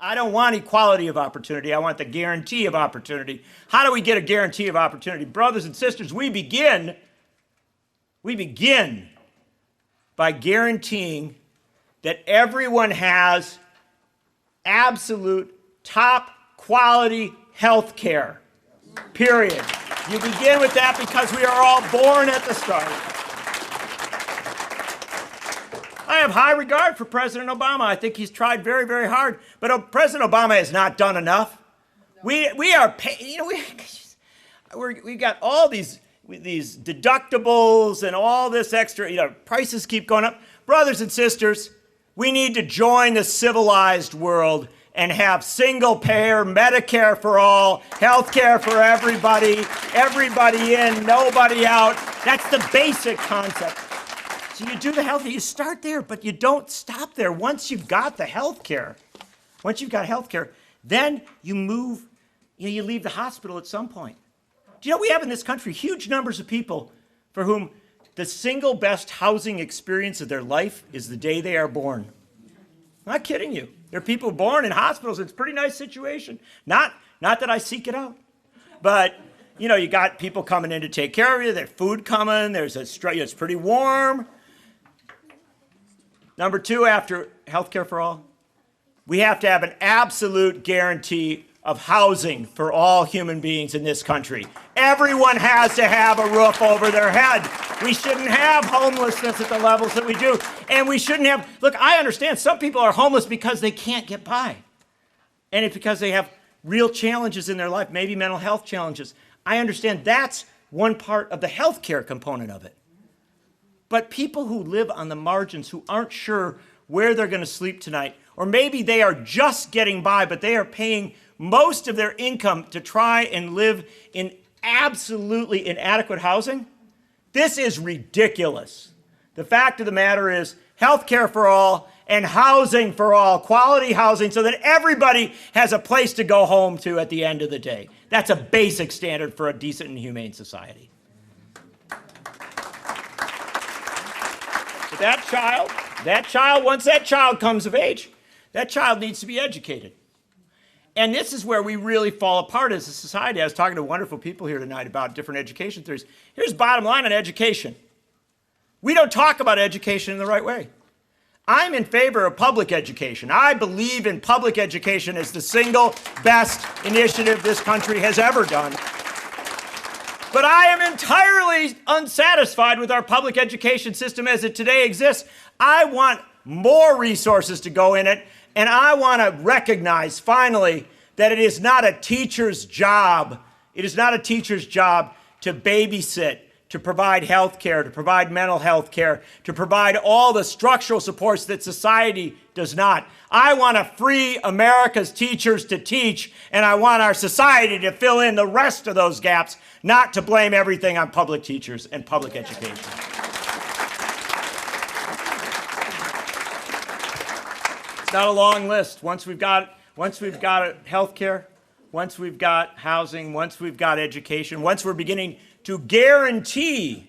I don't want equality of opportunity. I want the guarantee of opportunity. How do we get a guarantee of opportunity? Brothers and sisters, we begin by guaranteeing that everyone has absolute top quality health care, period. You begin with that because we are all born at the start. I have high regard for President Obama. I think he's tried very, very hard. But President Obama has not done enough. We are, we've got all these deductibles and all this extra, prices keep going up. Brothers and sisters, we need to join the civilized world and have single-payer Medicare for all, health care for everybody, everybody in, nobody out. That's the basic concept. So you do the health care, you start there, but you don't stop there. Once you've got the health care, then you move, you leave the hospital at some point. Do you know we have in this country huge numbers of people for whom the single best housing experience of their life is the day they are born? I'm not kidding you. There are people born in hospitals. It's a pretty nice situation. Not that I seek it out, but you got people coming in to take care of you. There's food coming. It's pretty warm. Number two, after healthcare for all, we have to have an absolute guarantee of housing for all human beings in this country. Everyone has to have a roof over their head. We shouldn't have homelessness at the levels that we do. And we shouldn't have, look, I understand some people are homeless because they can't get by. And it's because they have real challenges in their life, maybe mental health challenges. I understand that's one part of the healthcare component of it. But people who live on the margins, who aren't sure where they're going to sleep tonight, or maybe they are just getting by, but they are paying most of their income to try and live in absolutely inadequate housing, this is ridiculous. The fact of the matter is health care for all and housing for all, quality housing so that everybody has a place to go home to at the end of the day. That's a basic standard for a decent and humane society. That child, once that child comes of age, that child needs to be educated. And this is where we really fall apart as a society. I was talking to wonderful people here tonight about different education theories. Here's the bottom line on education. We don't talk about education in the right way. I'm in favor of public education. I believe in public education as the single best initiative this country has ever done. But I am entirely unsatisfied with our public education system as it today exists. I want more resources to go in it, and I want to recognize finally that it is not a teacher's job. It is not a teacher's job to babysit, to provide health care, to provide mental health care, to provide all the structural supports that society does not. I want to free America's teachers to teach, and I want our society to fill in the rest of those gaps, not to blame everything on public teachers and public education. It's not a long list. Once we've got health care, once we've got housing, once we've got education, once we're beginning to guarantee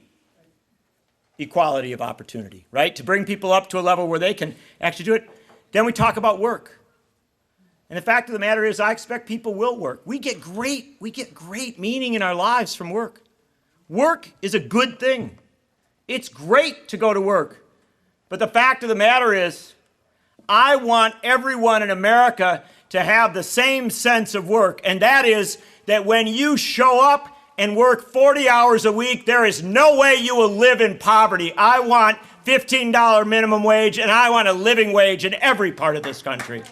equality of opportunity, right? To bring people up to a level where they can actually do it. Then we talk about work. And the fact of the matter is, I expect people will work. We get great meaning in our lives from work. Work is a good thing. It's great to go to work. But the fact of the matter is, I want everyone in America to have the same sense of work. And that is that when you show up and work 40 hours a week, there is no way you will live in poverty. I want $15 minimum wage, and I want a living wage in every part of this country.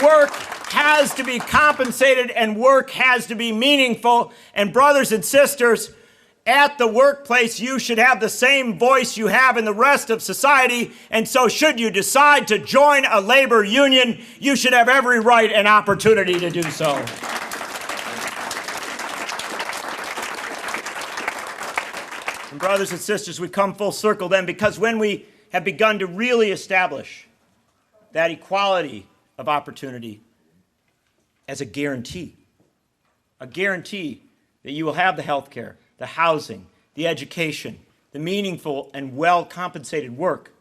Work has to be compensated, and work has to be meaningful. And brothers and sisters, at the workplace, you should have the same voice you have in the rest of society, and so should you decide to join a labor union, you should have every right and opportunity to do so. And brothers and sisters, we come full circle then, because when we have begun to really establish that equality of opportunity as a guarantee that you will have the health care, the housing, the education, the meaningful and well-compensated work,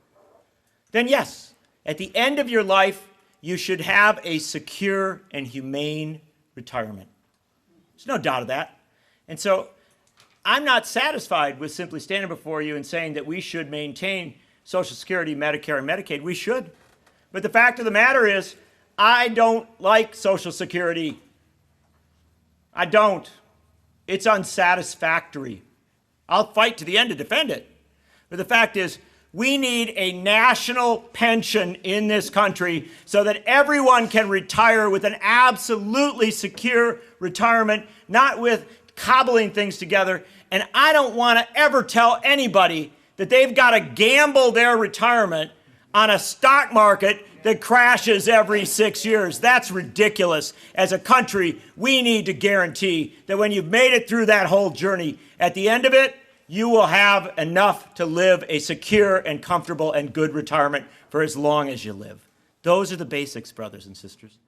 then yes, at the end of your life, you should have a secure and humane retirement. There's no doubt of that. And so I'm not satisfied with simply standing before you and saying that we should maintain Social Security, Medicare, and Medicaid. We should. But the fact of the matter is, I don't like Social Security. I don't. It's unsatisfactory. I'll fight to the end to defend it. But the fact is, we need a national pension in this country so that everyone can retire with an absolutely secure retirement, not with cobbling things together. And I don't want to ever tell anybody that they've got to gamble their retirement on a stock market that crashes every 6 years. That's ridiculous. As a country, we need to guarantee that when you've made it through that whole journey, at the end of it, you will have enough to live a secure and comfortable and good retirement for as long as you live. Those are the basics, brothers and sisters.